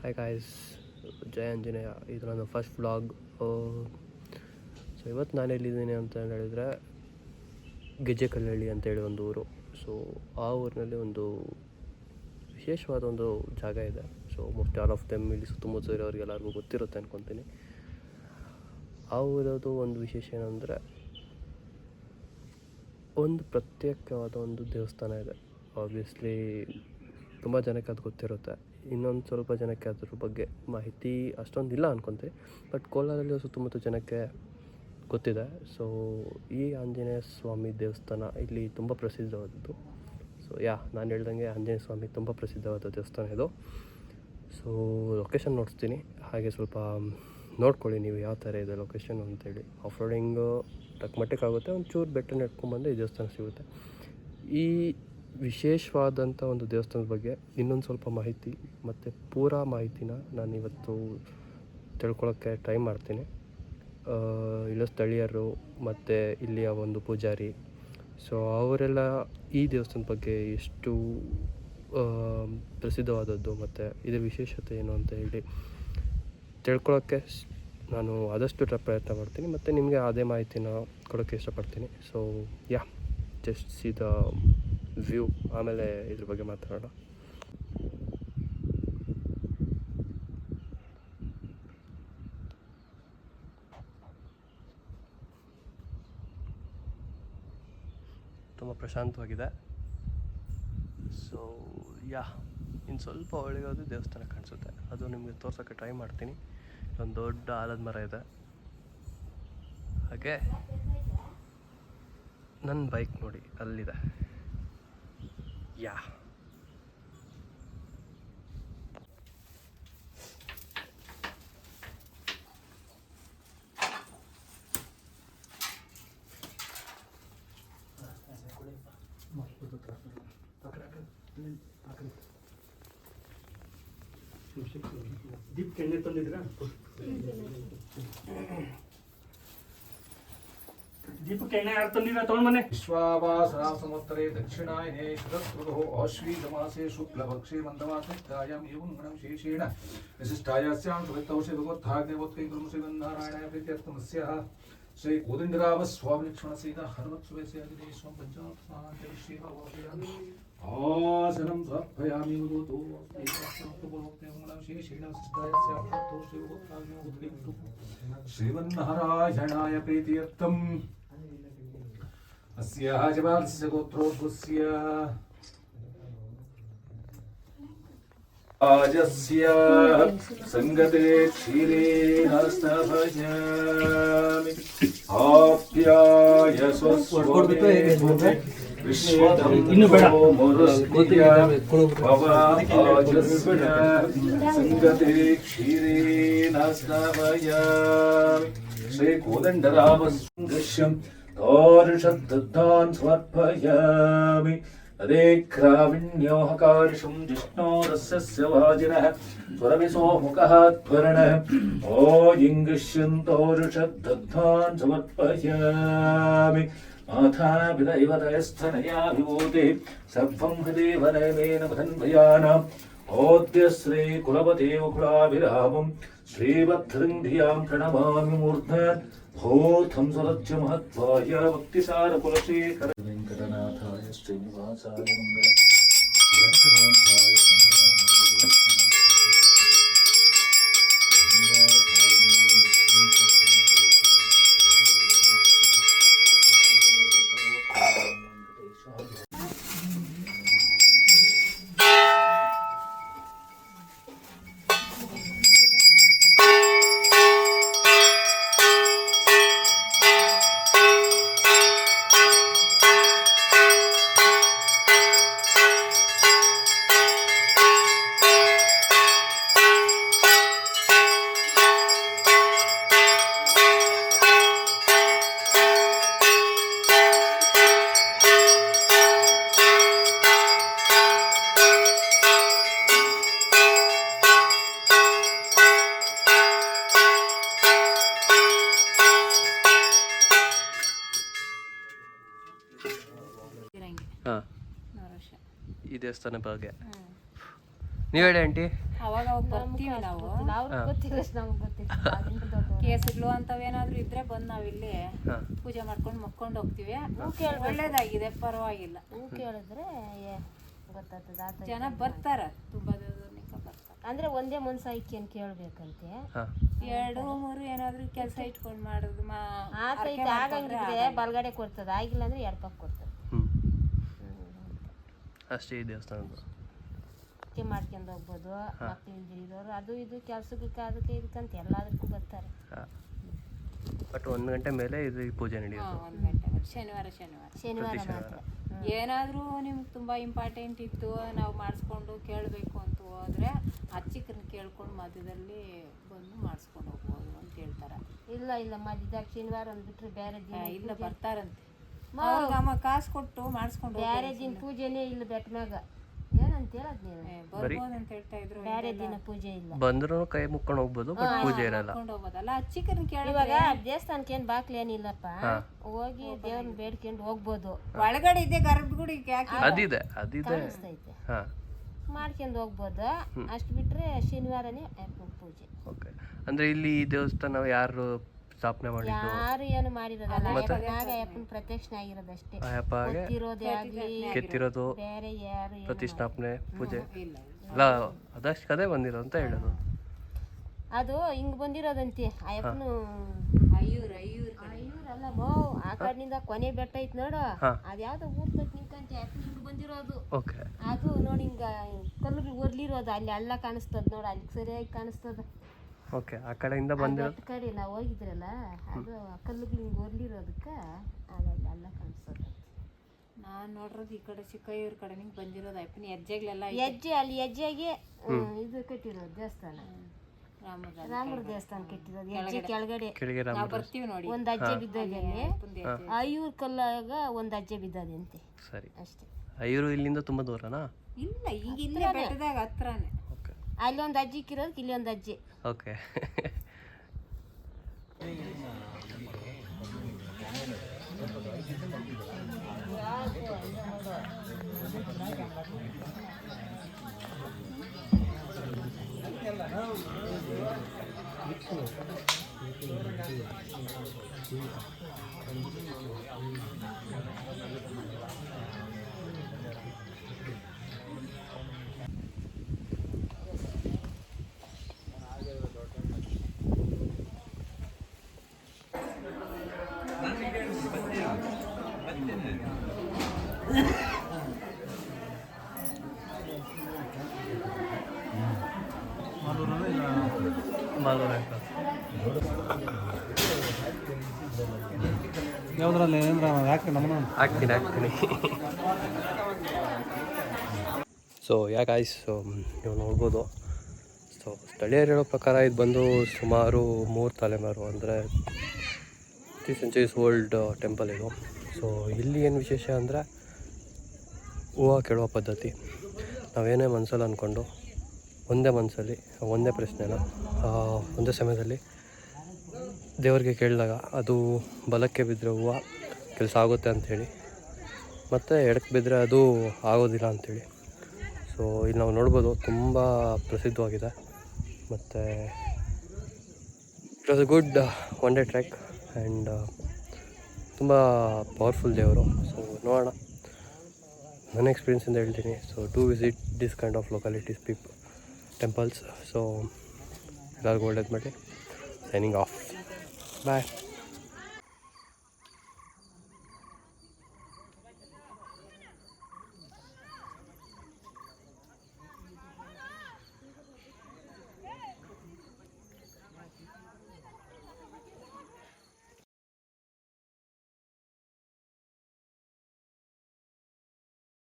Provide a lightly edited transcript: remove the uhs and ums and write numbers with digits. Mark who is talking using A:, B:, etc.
A: Hi guys, ಜಯ ಆಂಜನೇಯ. ಇದು ನನ್ನ first vlog. So ಇವತ್ತು ನಾನು ಎಲ್ಲಿದ್ದೀನಿ ಅಂತ ಹೇಳಿದರೆ ಗೆಜ್ಜೆಕಲ್ಲಹಳ್ಳಿ ಅಂತೇಳಿ ಒಂದು ಊರು. ಸೊ ಆ ಊರಿನಲ್ಲಿ ಒಂದು ವಿಶೇಷವಾದ ಒಂದು ಜಾಗ ಇದೆ. So most all of them ಇಲ್ಲಿ ಸುತ್ತಮುತ್ತ ಇರೋರಿಗೆ ಎಲ್ಲರಿಗೂ ಗೊತ್ತಿರುತ್ತೆ ಅಂದ್ಕೊತೀನಿ. ಆ ಊರದು ಒಂದು ವಿಶೇಷ ಏನಂದರೆ ಒಂದು ಪ್ರತ್ಯೇಕವಾದ ಒಂದು ದೇವಸ್ಥಾನ ಇದೆ. ಆಬ್ವಿಯಸ್ಲಿ ತುಂಬ ಜನಕ್ಕೆ ಅದು ಗೊತ್ತಿರುತ್ತೆ. ಇನ್ನೊಂದು ಸ್ವಲ್ಪ ಜನಕ್ಕೆ ಅದ್ರ ಬಗ್ಗೆ ಮಾಹಿತಿ ಅಷ್ಟೊಂದಿಲ್ಲ ಅಂದ್ಕೊತೀನಿ. ಬಟ್ ಕೋಲಾರಲ್ಲಿ ಸುತ್ತಮುತ್ತ ಜನಕ್ಕೆ ಗೊತ್ತಿದೆ. ಸೊ ಈ ಆಂಜನೇಯ ಸ್ವಾಮಿ ದೇವಸ್ಥಾನ ಇಲ್ಲಿ ತುಂಬ ಪ್ರಸಿದ್ಧವಾದದ್ದು. ಸೊ ನಾನು ಹೇಳ್ದಂಗೆ ಆಂಜನೇಯ ಸ್ವಾಮಿ ತುಂಬ ಪ್ರಸಿದ್ಧವಾದ ದೇವಸ್ಥಾನ ಇದು. ಸೊ ಲೊಕೇಶನ್ ನೋಡ್ತೀನಿ, ಹಾಗೆ ಸ್ವಲ್ಪ ನೋಡ್ಕೊಳ್ಳಿ ನೀವು ಯಾವ ಥರ ಇದೆ ಲೊಕೇಶನ್ ಅಂತೇಳಿ. ಆಫ್ ರೋಡಿಂಗು ತಕ್ಕಮಟ್ಟಕ್ಕಾಗುತ್ತೆ, ಒಂಚೂರು ಬೆಟ್ಟ ನೆಟ್ಕೊಂಡ್ಬಂದು ಈ ದೇವಸ್ಥಾನ ಸಿಗುತ್ತೆ. ಈ ವಿಶೇಷವಾದಂಥ ಒಂದು ದೇವಸ್ಥಾನದ ಬಗ್ಗೆ ಇನ್ನೊಂದು ಸ್ವಲ್ಪ ಮಾಹಿತಿ ಮತ್ತು ಪೂರಾ ಮಾಹಿತಿನ ನಾನು ಇವತ್ತು ತಿಳ್ಕೊಳ್ಳೋಕ್ಕೆ ಟ್ರೈ ಮಾಡ್ತೀನಿ. ಇಲ್ಲ ಸ್ಥಳೀಯರು ಮತ್ತು ಇಲ್ಲಿಯ ಒಂದು ಪೂಜಾರಿ, ಸೊ ಅವರೆಲ್ಲ ಈ ದೇವಸ್ಥಾನದ ಬಗ್ಗೆ ಎಷ್ಟು ಪ್ರಸಿದ್ಧವಾದದ್ದು ಮತ್ತು ಇದರ ವಿಶೇಷತೆ ಏನು ಅಂತ ಹೇಳಿ ತಿಳ್ಕೊಳ್ಳೋಕ್ಕೆ ನಾನು ಆದಷ್ಟು ಪ್ರಯತ್ನ ಮಾಡ್ತೀನಿ ಮತ್ತು ನಿಮಗೆ ಅದೇ ಮಾಹಿತಿನ ಕೊಡೋಕ್ಕೆ ಇಷ್ಟಪಡ್ತೀನಿ. So just C the view, ಆಮೇಲೆ ಇದ್ರ ಬಗ್ಗೆ ಮಾತಾಡೋಣ. ತುಂಬ ಪ್ರಶಾಂತವಾಗಿದೆ. ಸೊ ಇನ್ನು ಸ್ವಲ್ಪ ಒಳಗೋದು ದೇವಸ್ಥಾನ ಕಾಣಿಸುತ್ತೆ. ಅದು ನಿಮಗೆ ತೋರ್ಸೋಕ್ಕೆ ಟ್ರೈ ಮಾಡ್ತೀನಿ. ಒಂದು ದೊಡ್ಡ ಆಲದ ಮರ ಇದೆ. ಹಾಗೆ ನನ್ನ ಬೈಕ್ ನೋಡಿ ಅಲ್ಲಿದೆ.
B: ದೀಪಕ್ಕೆ ಎಣ್ಣೆ ತಂದಿದ್ದೀರಾ? ದೀಪಕ್ಕೆ ಎಣ್ಣೆ ಯಾರು ತಂದಿದ್ದೀರಾ? ತೊಗೊಂಡು ಮನೆ.
C: ವಿಶ್ವಾವಾಸರ ಸಂವತ್ಸರೆ ದಕ್ಷಿಣಾಯನೆ ಶರದೃತೋ ಆಶ್ವೀಜಮಾಸೆ ಶುಕ್ಲಪಕ್ಷೆ ಮಂದಮಾಸತ್ಯಾಯಾಂ ಏವಂ ಗಣಂ ಶೇಷೇಣ ವಿಶಿಷ್ಟಾಯಾಸ್ಯಾಂ ಸುಗತೌಷೇ ಭಗವತ್ಥಾಗ್ನೇವೋತ್ಕೈಂಗುರುಂ ಶ್ರೀಮನ್ನಾರಾಯಣಾಯ ಪ್ರೀತ್ಯರ್ಥಮಸ್ಯಾಃ ಶ್ರೀ ಕೋದಂಡರಾಮ ಸ್ವಾಮಿ ಲಕ್ಷ್ಮಣಸೇನ ಹನುಮತ್ಸುವೇಸ್ಯಾದಿನೇಶ್ವರಂ ಪಂಚಾತ್ಮಾಂತರಿಶ್ರೀಭಾವಯಾಮಿ ಆಸನಂ ಸಮರ್ಪಯಾಮಿ ವದೋತೋ ಶೇಷೇಣ ವಿಶಿಷ್ಟಾಯಾಸ್ಯಾಂ ಸುಗತೌಷೇ ಭಗವತ್ಥಾಗ್ನೇವೋತ್ಕೈಂಗುರುಂ ಶ್ರೀಮನ್ನಾರಾಯಣಾಯ ಪ್ರೀತ್ಯರ್ಥಂ अस्याः जवास्य गोत्रोद्भुस्य आजस्य संगते क्षीरे नस्तभजामि आप्याय स्वस्वरे विश्वदं मोरुस्तिया भवाजस्य संगते क्षीरे नस्तभजामि श्री कोदण्डरामसुन्दर्यं तोर्षद्दत्तान् समर्पयामि अदेक्राविण्योहकार्षं जिष्णोरस्य वाजिनः स्वरविसो मुखः त्वरणः ओजिङ्गिष्यन्तोर्षद्दत्तान् समर्पयामि माथाभिदैवतयस्थनया विभूते सर्वं हृदेवनयमेन मदन्वयानाम् ओद्य श्री कुलपतेव कुलाभिरामं श्रीवत्सृङ्घ्रियां प्रणमामि मूर्धन् भूतं स्वरज्य महत्वाय भक्तिसार कुलशेखर वेंकटनाथाय श्रीनिवासाय मंगलम्
A: ಈ ದೇವಸ್ಥಾನ ಬಗ್ಗೆ ನೀವು ಹೇಳಿ ಆಂಟಿ.
D: ಅವಾಗ ಬರ್ತೀವಿ ನಾವು.
E: ಅವ್ರಿಗೆ ಗೊತ್ತಿಲ್ಲ, ನಮ್ಗೆ ಗೊತ್ತಿಲ್ಲ. ಅದರಿಂದ ದೊಡ್ಡವ್ರು.
D: ಕೇಸುಗಳು ಅಂತವೇನಾದ್ರೂ ಇದ್ರೆ ಬಂದು ನಾವಿಲ್ಲಿ
A: ಹಾಂ
D: ಪೂಜೆ ಮಾಡ್ಕೊಂಡು ಮಕ್ಕೊಂಡು ಹೋಗ್ತೀವಿ. ಒಳ್ಳೇದಾಗಿದೆ, ಪರವಾಗಿಲ್ಲ.
E: ಹೂ ಕೇಳಿದ್ರೆ ಗೊತ್ತಾಗ್ತದೆ. ಆತ
D: ಜನ ಬರ್ತಾರ, ತುಂಬಾ ದೂರನಿಕ ಬರ್ತಾರೆ.
E: ಅಂದ್ರೆ ಒಂದೇ ಮನ್ಸ ಐಕ್ಯನ್ ಕೇಳ್ಬೇಕಂತೆ.
A: ಹಾಂ
D: 2-3 ಏನಾದ್ರು ಕೆಲಸ ಇಟ್ಕೊಂಡು ಮಾಡೋದು
E: ಆತೈತೆ. ಆಗಂಗಿದ್ರೆ ಬಲ್ಗಡೆ ಕೊಡ್ತದೆ, ಆಗಿಲ್ಲ ಅಂದ್ರೆ ಎಡಪಕ್ಕ ಕೊಡ್ತದೆ.
A: ಹ್ಞೂ ಅಷ್ಟೇ ಈ ದೇವಸ್ಥಾನದ್ದು.
E: ಮಾಡ್ಕೊಂಡು ಹೋಗ್ಬೋದು. ಮಕ್ಳು ಇಲ್ದಿರೋರು ಅದು ಇದು ಕೆಲ್ಸಕ್ಕೆ ಅದಕ್ಕೆ ಇದಕ್ಕಂತ ಎಲ್ಲದಕ್ಕೂ ಬರ್ತಾರೆ.
A: ಹಾಂ ಬಟ್ 1 ಗಂಟೆ ಮೇಲೆ ಇದು ಈ ಪೂಜೆ ನಡೆಯೋದು.
D: 1 ಗಂಟೆ ಶನಿವಾರ
E: ಶನಿವಾರ ಮಾತ್ರ.
D: ಏನಾದರೂ ನಿಮ್ಗೆ ತುಂಬ ಇಂಪಾರ್ಟೆಂಟ್ ಇತ್ತು, ನಾವು ಮಾಡಿಸ್ಕೊಂಡು ಕೇಳಬೇಕು ಅಂತ ಹೋದ್ರೆ ಅಚ್ಚಿಕರನ್ನ ಕೇಳ್ಕೊಂಡು ಮಧ್ಯದಲ್ಲಿ ಬಂದು ಮಾಡಿಸ್ಕೊಂಡು ಹೋಗ್ಬೋದು ಅಂತ ಹೇಳ್ತಾರೆ.
E: ಇಲ್ಲ ಮಧ್ಯದಾಗ ಶನಿವಾರ ಅಂದ್ಬಿಟ್ರೆ ಬೇರೆ ದಿನ
D: ಇಲ್ಲ ಬರ್ತಾರಂತೆ. ಅವ್ರಿಗೆ ಕಾಸು ಕೊಟ್ಟು ಮಾಡಿಸ್ಕೊಂಡು
E: ಬೇರೆ ದಿನ ಪೂಜೆನೇ ಇಲ್ಲ ಬೆಟ್ಟ ಮ್ಯಾಗ. ಏನಂತ ಹೇಳದ್ ನೀವು?
D: ಬರ್ಬೋದು ಅಂತ ಹೇಳ್ತಾ ಇದ್ರು.
E: ಬೇರೆ ದಿನ ಪೂಜೆ ಇಲ್ಲ.
A: ಬಂದ್ರು ಕೈ ಮುಕ್ಕೊಂಡು ಹೋಗ್ಬೋದು, ಬಟ್ ಪೂಜೆ ಇರಲ್ಲ.
D: ಹೋಗ್ಬೋದಲ್ಲ. ಅಚ್ಚಿಕರನ್ನ ಕೇಳಿ
E: ಇವಾಗ ದೇವಸ್ಥಾನಕ್ಕೆ ಏನ್ ಬಾಕ್ಲಿ ಏನಿಲ್ಲಪ್ಪ, ಹೋಗಿ ದೇವ್ರನ್ನ ಬೇಡ್ಕೊಂಡು ಹೋಗ್ಬೋದು.
D: ಒಳಗಡೆ ಇದೆ ಗರ್ಭಗುಡಿಗೆ ಯಾಕೆ
A: ಅದಿದೆ
E: ಕಾಣಿಸ್ತೈತೆ,
A: ಹಾಂ
E: ಮಾಡ್ಕೊಂಡು ಹೋಗ್ಬೋದು. ಅಷ್ಟು ಬಿಟ್ರೆ ಶನಿವಾರನೇ ಅಪ್ಪನ ಪೂಜೆ.
A: ಓಕೆ. ಅಂದರೆ ಇಲ್ಲಿ ಈ ದೇವಸ್ಥಾನ ಯಾರು ಸ್ಥಾಪನೆ ಮಾಡಿದ್ದು?
E: ಯಾರು ಏನು ಮಾಡಿರೋದಲ್ಲ, ಅಪ್ಪನ ಪ್ರತ್ಯಕ್ಷ ಆಗಿರೋದಷ್ಟೇ.
A: ಅಯ್ಯಪ್ಪಗೆ
E: ಗೊತ್ತಿರೋದೇ ಆಗ್ಲಿ
A: ಕೆತ್ತಿರೋದು,
E: ಬೇರೆ ಯಾರು
A: ಪ್ರತಿಷ್ಠಾಪನೆ ಪೂಜೆ
D: ಇಲ್ಲ.
A: ಎಲ್ಲ ಅದಷ್ಟು ಕದೇ ಬಂದಿರೋ ಅಂತ ಹೇಳೋದು.
E: ಅದು ಹಿಂಗ್ ಬಂದಿರೋದಂತೆ. ಅಯ್ಯಪ್ಪನು ಅಯ್ಯೂರಲ್ಲ ಮೋ ಆ ಕಡೆನಿಂದ ಕೊನೆ ಬೆಟ್ಟ ಐತ್ ನೋಡು, ಅದ್ಯಾವ್ದೋ ಊರ್ ತಕ್ಕ ನಿಂಕಂತೆ ಅಯ್ಯಪ್ಪನ ಹಿಂಗ್ ಬಂದಿರೋದು.
A: ಓಕೆ.
E: ಅದು ನೋಡಿ ಹಿಂಗ ಕಲ್ಲುಗಳು ಒರ್ಲಿರೋದು, ಅಲ್ಲಿ ಎಲ್ಲ ಕಾಣಿಸ್ತದ ನೋಡು, ಅಲ್ಲಿ ಸರಿಯಾಗಿ ಕಾಣಿಸ್ತದ.
A: ಓಕೆ. ಆ ಕಡೆಯಿಂದ ಬಂದಿರೋ
E: ಕಡೆ ನಾವು ಹೋಗಿದ್ರಲ್ಲ, ಅದು ಕಲ್ಲುಗಳು ಹಿಂಗ್ ಒರ್ಲಿರೋದಕ್ಕೆ ಅಲ್ಲೆಲ್ಲ ಕಾಣಿಸ್ತದ.
D: ನಾನು ನೋಡಿರೋದು ಈ ಕಡೆ ಚಿಕ್ಕಯ್ಯೂರ್ ಕಡೆ ನಿಂಗೆ ಬಂದಿರೋದು ಅಯ್ಯಪ್ಪನ ಹೆಜ್ಜೆಗಳೆಲ್ಲ
E: ಹೆಜ್ಜೆ, ಅಲ್ಲಿ ಹೆಜ್ಜೆಗೆ ಇದು ಕಟ್ಟಿರೋದು ದೇವಸ್ಥಾನ, ರಾಮರ ದೇವಸ್ಥಾನ ಕಟ್ಟಿರೋದು. ಹೆಜ್ಜೆ ಕೆಳಗಡೆ
D: ನಾವು ಬರ್ತೀವಿ ನೋಡಿ.
E: ಒಂದ್ ಅಜ್ಜೆ ಬಿದ್ದೋಗಿ, ಅಯ್ಯೂರ್ ಕಲ್ಲಾಗ ಒಂದ್ ಅಜ್ಜೆ ಬಿದ್ದದಂತೆ.
A: ಸರಿ.
E: ಅಷ್ಟೇ.
A: ಅಯ್ಯೂರು ಇಲ್ಲಿಂದ ತುಂಬ ದೂರನಾ?
D: ಇಲ್ಲ, ಈಗ ಇಲ್ಲೇ ಬೆಟ್ಟದಾಗ ಹತ್ರನೇ.
A: ಓಕೆ.
E: ಅಲ್ಲಿ ಒಂದು ಅಜ್ಜಿ ಇರೋದಕ್ಕೆ ಇಲ್ಲಿ ಒಂದು ಅಜ್ಜಿ.
A: ಓಕೆ.
B: ಯಾವುದ್ರಲ್ಲಿ ಹಾಕ್ತೀನಿ.
A: ಸೊ ಗಾಯ್ಸ್, ನೀವು ನೋಡ್ಬೋದು. ಸೊ ಸ್ಥಳೀಯರು ಹೇಳೋ ಪ್ರಕಾರ ಇದು ಬಂದು ಸುಮಾರು 3 ತಲೆಮಾರು, ಅಂದರೆ 3 centuries ಓಲ್ಡ್ ಟೆಂಪಲ್ ಇದು. ಸೊ ಇಲ್ಲಿ ಏನು ವಿಶೇಷ ಅಂದರೆ ಹೂವು ಕೇಳುವ ಪದ್ಧತಿ. ನಾವೇನೇ ಮನಸ್ಸಲ್ಲಿ ಅಂದ್ಕೊಂಡು ಒಂದೇ ಮನಸ್ಸಲ್ಲಿ ಒಂದೇ ಪ್ರಶ್ನೆನ ಒಂದೇ ಸಮಯದಲ್ಲಿ ದೇವರಿಗೆ ಕೇಳಿದಾಗ ಅದು ಬಲಕ್ಕೆ ಬಿದ್ದರೆ ಹೂವು ಕೆಲಸ ಆಗುತ್ತೆ ಅಂಥೇಳಿ, ಮತ್ತು ಎಡಕ್ಕೆ ಬಿದ್ದರೆ ಅದು ಆಗೋದಿಲ್ಲ ಅಂಥೇಳಿ. ಸೊ ಇಲ್ಲಿ ನಾವು ನೋಡ್ಬೋದು, ತುಂಬ ಪ್ರಸಿದ್ಧವಾಗಿದೆ. ಮತ್ತು it was a good one day trek and ತುಂಬ ಪವರ್ಫುಲ್ ದೇವರು. ಸೊ ನೋಡೋಣ, ನನ್ನ ಎಕ್ಸ್ಪೀರಿಯನ್ಸಿಂದ ಹೇಳ್ತೀನಿ. So to visit this kind of localities temples. So ಎಲ್ಲರಿಗೂ ಒಳ್ಳೇದು ಮಾಡಿ. Signing off. ಬಾಯ್.